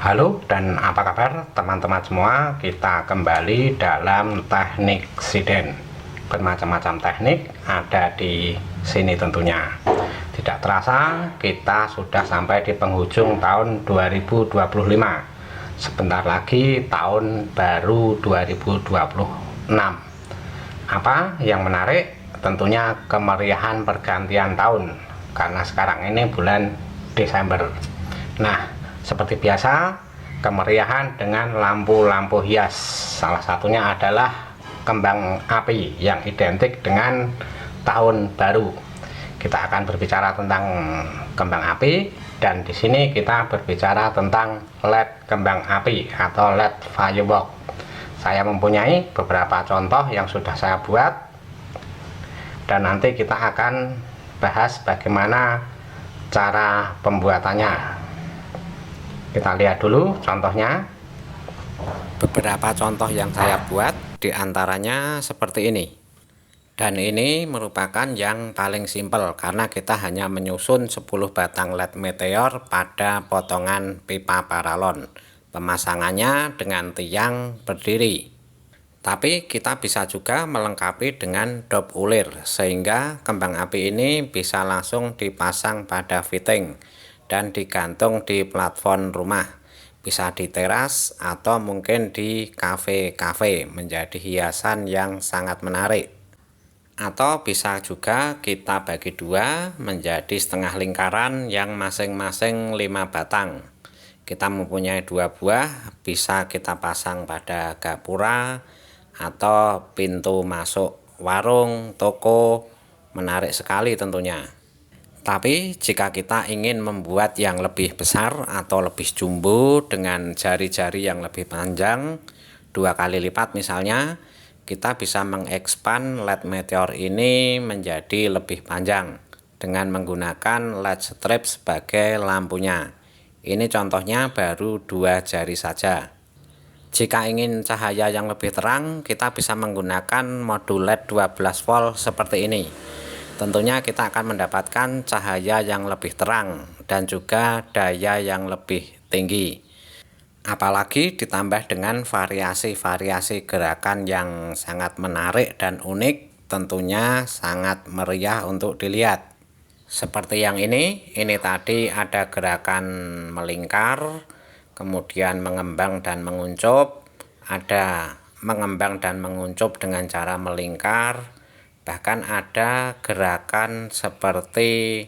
Halo dan apa kabar teman-teman semua. Kita kembali dalam teknik siden. Bermacam-macam teknik ada di sini tentunya. Tidak terasa kita sudah sampai di penghujung tahun 2025. Sebentar lagi tahun baru 2026. Apa yang menarik? Tentunya kemeriahan pergantian tahun, karena sekarang ini bulan Desember. Nah, seperti biasa, kemeriahan dengan lampu-lampu hias. Salah satunya adalah kembang api yang identik dengan tahun baru. Kita akan berbicara tentang kembang api, dan di sini kita berbicara tentang LED kembang api atau LED firework. Saya mempunyai beberapa contoh yang sudah saya buat, dan nanti kita akan bahas bagaimana cara pembuatannya. Kita lihat dulu contohnya. Beberapa contoh yang saya buat diantaranya seperti ini. Dan ini merupakan yang paling simpel karena kita hanya menyusun 10 batang LED meteor pada potongan pipa paralon. Pemasangannya dengan tiang berdiri. Tapi kita bisa juga melengkapi dengan dop ulir sehingga kembang api ini bisa langsung dipasang pada fitting dan digantung di plafon rumah, bisa di teras atau mungkin di kafe-kafe menjadi hiasan yang sangat menarik. Atau bisa juga kita bagi dua menjadi setengah lingkaran yang masing-masing 5 batang. Kita mempunyai 2 buah, bisa kita pasang pada gapura atau pintu masuk warung, toko. Menarik sekali tentunya. Tapi jika kita ingin membuat yang lebih besar atau lebih jumbo dengan jari-jari yang lebih panjang, 2 kali lipat misalnya, kita bisa mengekspan LED meteor ini menjadi lebih panjang dengan menggunakan LED strip sebagai lampunya. Ini contohnya baru 2 jari saja. Jika ingin cahaya yang lebih terang, kita bisa menggunakan modul LED 12 volt seperti ini. Tentunya kita akan mendapatkan cahaya yang lebih terang dan juga daya yang lebih tinggi. Apalagi ditambah dengan variasi-variasi gerakan yang sangat menarik dan unik, tentunya sangat meriah untuk dilihat. Seperti yang ini tadi ada gerakan melingkar, kemudian mengembang dan menguncup, ada mengembang dan menguncup dengan cara melingkar. Bahkan ada gerakan seperti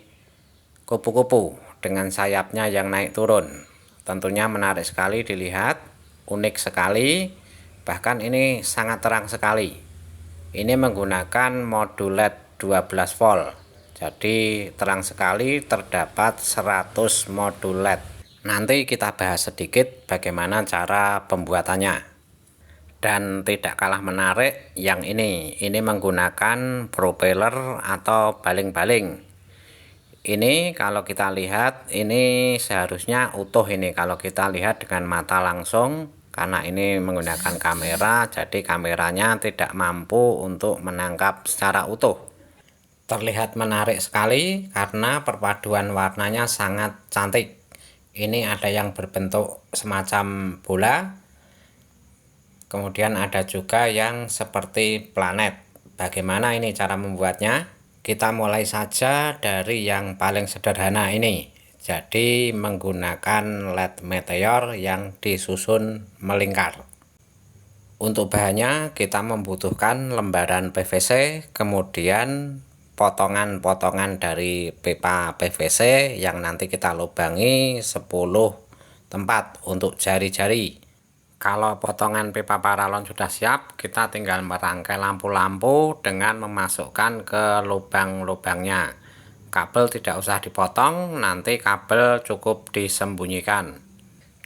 kupu-kupu dengan sayapnya yang naik turun. Tentunya menarik sekali dilihat, unik sekali, bahkan ini sangat terang sekali. Ini menggunakan modul LED 12 volt. Jadi terang sekali, terdapat 100 modul LED. Nanti kita bahas sedikit bagaimana cara pembuatannya. Dan tidak kalah menarik yang ini menggunakan propeller atau baling-baling. Ini kalau kita lihat ini seharusnya utuh ini kalau kita lihat dengan mata langsung, karena ini menggunakan kamera jadi kameranya tidak mampu untuk menangkap secara utuh. Terlihat menarik sekali karena perpaduan warnanya sangat cantik. Ini ada yang berbentuk semacam bola. Kemudian ada juga yang seperti planet. Bagaimana ini cara membuatnya? Kita mulai saja dari yang paling sederhana ini. Jadi menggunakan LED meteor yang disusun melingkar. Untuk bahannya kita membutuhkan lembaran PVC, kemudian potongan-potongan dari pipa PVC yang nanti kita lubangi 10 tempat untuk jari-jari. Kalau potongan pipa paralon sudah siap, kita tinggal merangkai lampu-lampu dengan memasukkan ke lubang-lubangnya. Kabel tidak usah dipotong, nanti kabel cukup disembunyikan.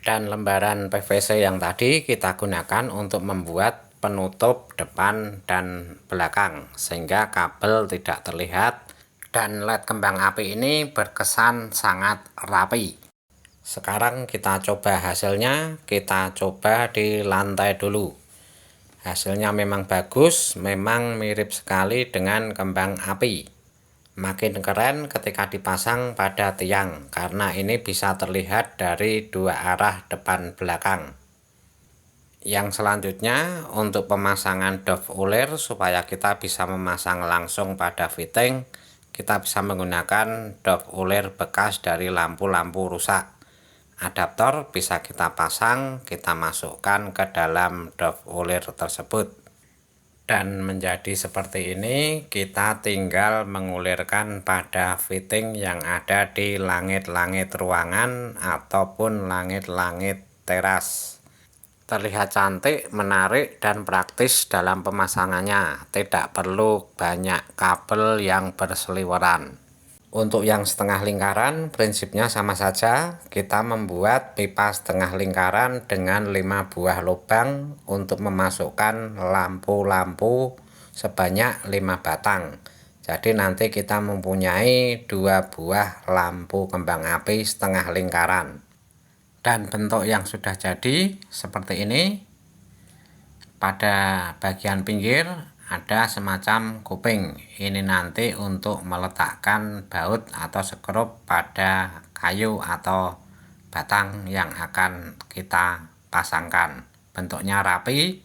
Dan lembaran PVC yang tadi kita gunakan untuk membuat penutup depan dan belakang, sehingga kabel tidak terlihat dan LED kembang api ini berkesan sangat rapi. Sekarang kita coba hasilnya, kita coba di lantai dulu. Hasilnya memang bagus, memang mirip sekali dengan kembang api. Makin keren ketika dipasang pada tiang, karena ini bisa terlihat dari dua arah depan belakang. Yang selanjutnya untuk pemasangan dove ulir, supaya kita bisa memasang langsung pada fitting, kita bisa menggunakan dove ulir bekas dari lampu-lampu rusak. Adaptor bisa kita pasang, kita masukkan ke dalam dove ulir tersebut. Dan menjadi seperti ini, kita tinggal mengulirkan pada fitting yang ada di langit-langit ruangan ataupun langit-langit teras. Terlihat cantik, menarik, dan praktis dalam pemasangannya. Tidak perlu banyak kabel yang berseliweran. Untuk yang setengah lingkaran, prinsipnya sama saja. Kita membuat pipa setengah lingkaran dengan 5 buah lubang untuk memasukkan lampu-lampu sebanyak 5 batang. Jadi nanti kita mempunyai 2 buah lampu kembang api setengah lingkaran. Dan bentuk yang sudah jadi seperti ini. Pada bagian pinggir ada semacam kuping. Ini nanti untuk meletakkan baut atau sekrup pada kayu atau batang yang akan kita pasangkan. Bentuknya rapi,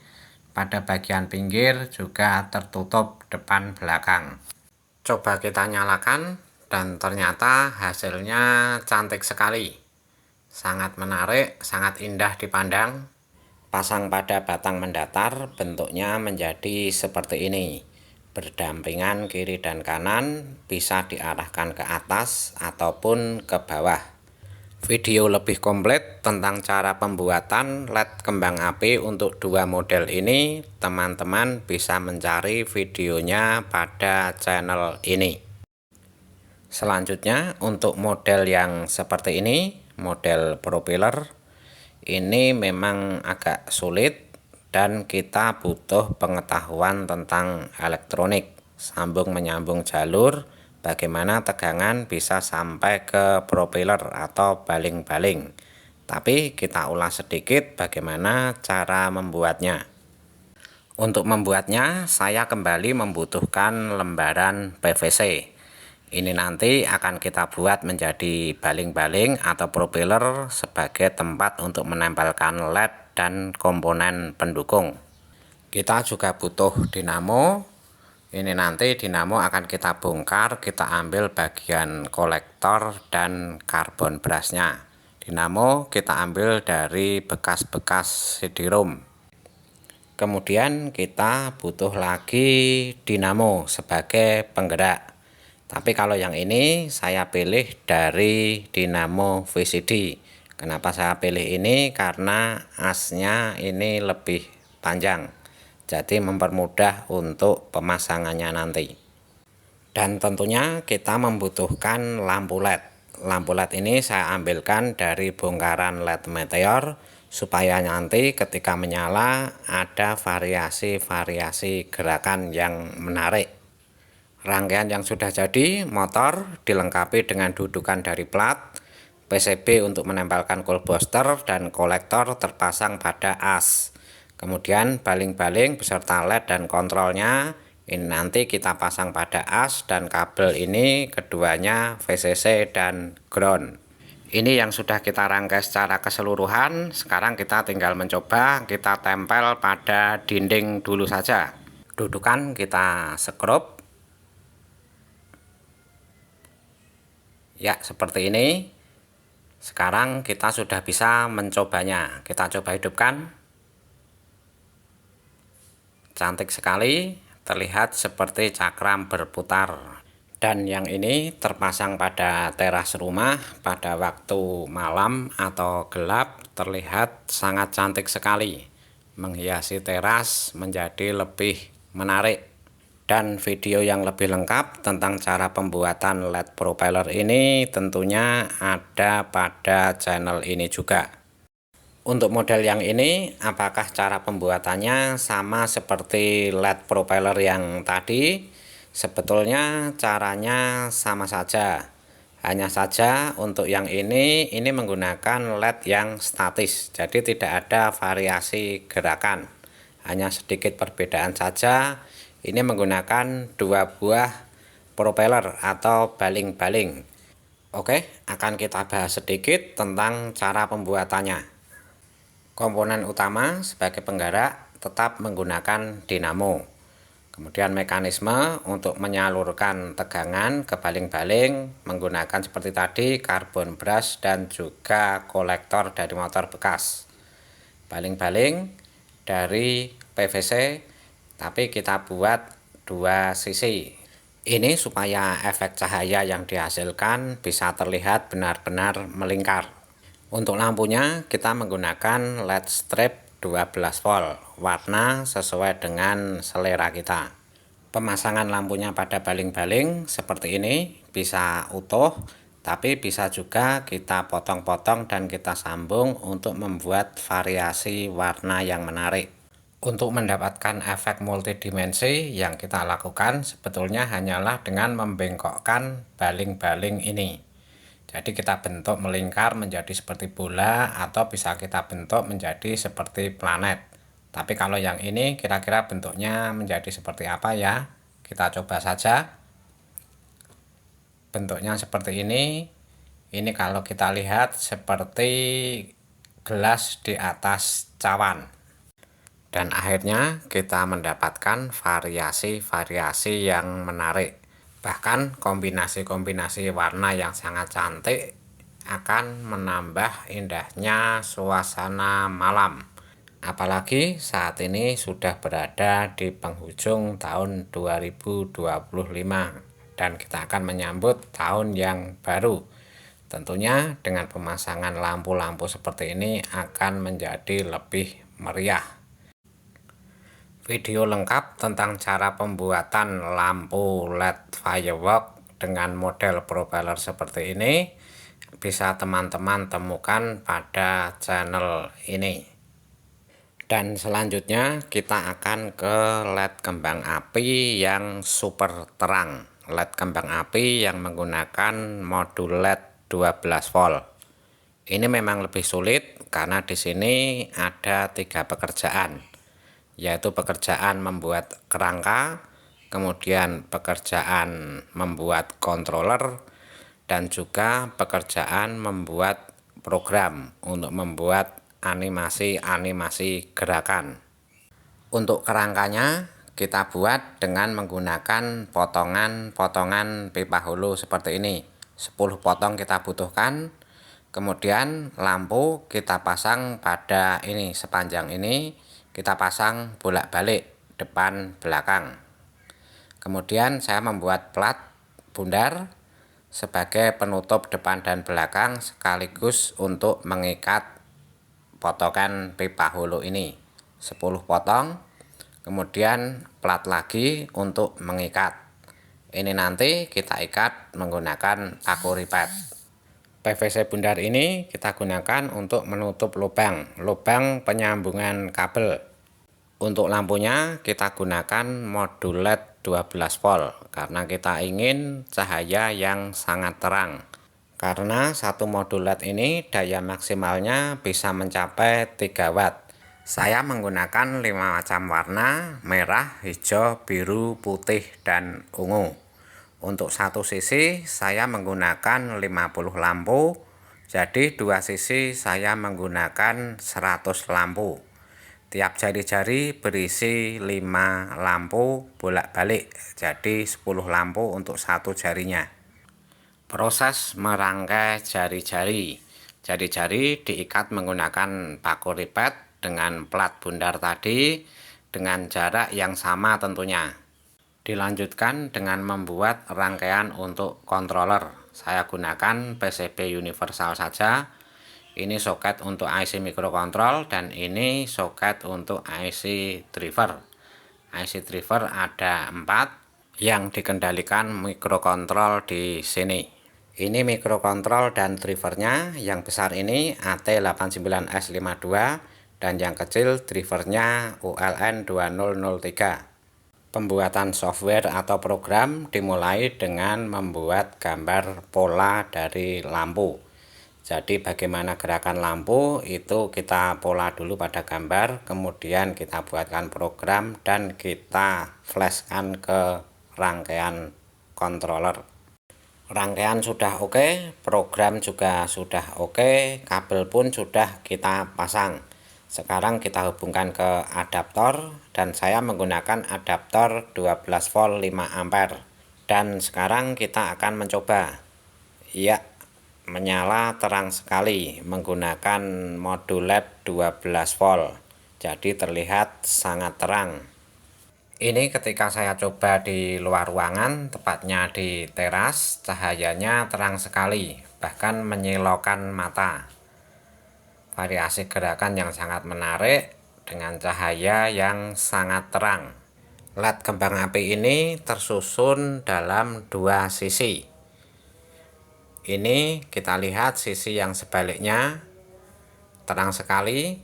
pada bagian pinggir juga tertutup depan belakang. Coba kita nyalakan, dan ternyata hasilnya cantik sekali. Sangat menarik, sangat indah dipandang. Pasang pada batang mendatar, bentuknya menjadi seperti ini. Berdampingan kiri dan kanan, bisa diarahkan ke atas ataupun ke bawah. Video lebih komplit tentang cara pembuatan LED kembang api untuk dua model ini, teman-teman bisa mencari videonya pada channel ini. Selanjutnya untuk model yang seperti ini, model propeller, ini memang agak sulit dan kita butuh pengetahuan tentang elektronik, sambung menyambung jalur, bagaimana tegangan bisa sampai ke propeller atau baling-baling. Tapi kita ulas sedikit bagaimana cara membuatnya. Untuk membuatnya, saya kembali membutuhkan lembaran PVC. Ini nanti akan kita buat menjadi baling-baling atau propeller sebagai tempat untuk menempelkan LED dan komponen pendukung. Kita juga butuh dinamo. Ini nanti dinamo akan kita bongkar, kita ambil bagian kolektor dan karbon brasnya. Dinamo kita ambil dari bekas-bekas CD-ROM. Kemudian kita butuh lagi dinamo sebagai penggerak. Tapi kalau yang ini saya pilih dari dinamo VCD. Kenapa saya pilih ini? Karena asnya ini lebih panjang, jadi mempermudah untuk pemasangannya nanti. Dan tentunya kita membutuhkan lampu LED. Lampu LED ini saya ambilkan dari bongkaran LED Meteor, supaya nanti ketika menyala ada variasi-variasi gerakan yang menarik. Rangkaian yang sudah jadi, motor dilengkapi dengan dudukan dari plat, PCB untuk menempelkan coil booster, dan kolektor terpasang pada as. Kemudian baling-baling beserta LED dan kontrolnya ini nanti kita pasang pada as, dan kabel ini keduanya VCC dan ground. Ini yang sudah kita rangkai secara keseluruhan. Sekarang kita tinggal mencoba, kita tempel pada dinding dulu saja. Dudukan kita sekrup. Ya, seperti ini. Sekarang kita sudah bisa mencobanya. Kita coba hidupkan. Cantik sekali, terlihat seperti cakram berputar. Dan yang ini terpasang pada teras rumah pada waktu malam atau gelap, terlihat sangat cantik sekali. Menghiasi teras menjadi lebih menarik. Dan video yang lebih lengkap tentang cara pembuatan LED propeller ini tentunya ada pada channel ini juga. Untuk model yang ini, apakah cara pembuatannya sama seperti LED propeller yang tadi? Sebetulnya caranya sama saja. Hanya saja untuk yang ini menggunakan LED yang statis, jadi tidak ada variasi gerakan. Hanya sedikit perbedaan saja. Ini menggunakan 2 buah propeller atau baling-baling. Oke, akan kita bahas sedikit tentang cara pembuatannya. Komponen utama sebagai penggerak tetap menggunakan dinamo. Kemudian mekanisme untuk menyalurkan tegangan ke baling-baling menggunakan seperti tadi karbon brush dan juga kolektor dari motor bekas. Baling-baling dari PVC, tapi kita buat dua sisi. Ini supaya efek cahaya yang dihasilkan bisa terlihat benar-benar melingkar. Untuk lampunya kita menggunakan LED strip 12 volt, warna sesuai dengan selera kita. Pemasangan lampunya pada baling-baling seperti ini bisa utuh, tapi bisa juga kita potong-potong dan kita sambung untuk membuat variasi warna yang menarik. Untuk mendapatkan efek multidimensi yang kita lakukan sebetulnya hanyalah dengan membengkokkan baling-baling ini. Jadi kita bentuk melingkar menjadi seperti bola atau bisa kita bentuk menjadi seperti planet. Tapi kalau yang ini kira-kira bentuknya menjadi seperti apa ya? Kita coba saja. Bentuknya seperti ini. Ini kalau kita lihat seperti gelas di atas cawan. Dan akhirnya kita mendapatkan variasi-variasi yang menarik. Bahkan kombinasi-kombinasi warna yang sangat cantik akan menambah indahnya suasana malam. Apalagi saat ini sudah berada di penghujung tahun 2025 dan kita akan menyambut tahun yang baru. Tentunya dengan pemasangan lampu-lampu seperti ini akan menjadi lebih meriah. Video lengkap tentang cara pembuatan lampu LED firework dengan model propeller seperti ini bisa teman-teman temukan pada channel ini. Dan selanjutnya kita akan ke LED kembang api yang super terang. LED kembang api yang menggunakan modul LED 12 volt. Ini memang lebih sulit karena di sini ada 3 pekerjaan. Yaitu pekerjaan membuat kerangka, kemudian pekerjaan membuat controller, dan juga pekerjaan membuat program untuk membuat animasi-animasi gerakan. Untuk kerangkanya kita buat dengan menggunakan potongan-potongan pipa hulu seperti ini. 10 potong kita butuhkan. Kemudian lampu kita pasang pada ini, sepanjang ini kita pasang bolak-balik depan belakang. Kemudian saya membuat plat bundar sebagai penutup depan dan belakang sekaligus untuk mengikat potongan pipa hulu ini. 10 potong, kemudian plat lagi untuk mengikat. Ini nanti kita ikat menggunakan paku ripet. PVC bundar ini kita gunakan untuk menutup lubang penyambungan kabel. Untuk lampunya kita gunakan modul LED 12 volt karena kita ingin cahaya yang sangat terang. Karena satu modul LED ini daya maksimalnya bisa mencapai 3 watt. Saya menggunakan 5 macam warna: merah, hijau, biru, putih, dan ungu. Untuk satu sisi saya menggunakan 50 lampu, jadi dua sisi saya menggunakan 100 lampu. Tiap jari-jari berisi 5 lampu bolak-balik, jadi 10 lampu untuk satu jarinya. Proses merangkai jari-jari. Jari-jari diikat menggunakan paku ripet dengan plat bundar tadi dengan jarak yang sama tentunya. Dilanjutkan dengan membuat rangkaian untuk controller. Saya gunakan PCB universal saja. Ini soket untuk IC microcontrol dan ini soket untuk IC driver. IC driver ada 4 yang dikendalikan microcontrol di sini. Ini microcontrol dan drivernya. Yang besar ini AT89S52 dan yang kecil drivernya ULN2003. Pembuatan software atau program dimulai dengan membuat gambar pola dari lampu. Jadi bagaimana gerakan lampu itu kita pola dulu pada gambar, kemudian kita buatkan program dan kita flashkan ke rangkaian controller. Rangkaian sudah oke, program juga sudah oke, kabel pun sudah kita pasang. Sekarang kita hubungkan ke adaptor dan saya menggunakan adaptor 12 volt 5 ampere. Dan sekarang kita akan mencoba. Ya, menyala terang sekali menggunakan modul LED 12 volt. Jadi terlihat sangat terang. Ini ketika saya coba di luar ruangan, tepatnya di teras, cahayanya terang sekali, bahkan menyilaukan mata. Variasi gerakan yang sangat menarik dengan cahaya yang sangat terang. LED kembang api ini tersusun dalam dua sisi. Ini kita lihat sisi yang sebaliknya, terang sekali,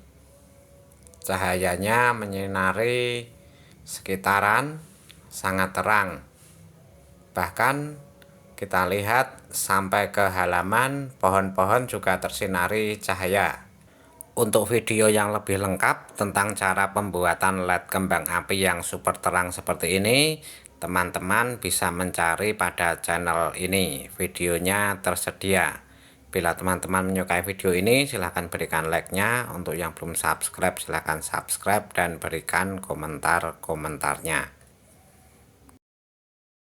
cahayanya menyinari sekitaran sangat terang. Bahkan kita lihat sampai ke halaman, pohon-pohon juga tersinari cahaya. Untuk video yang lebih lengkap tentang cara pembuatan LED kembang api yang super terang seperti ini, teman-teman bisa mencari pada channel ini. Videonya tersedia. Bila teman-teman menyukai video ini, silahkan berikan like-nya. Untuk yang belum subscribe, silahkan subscribe dan berikan komentar-komentarnya.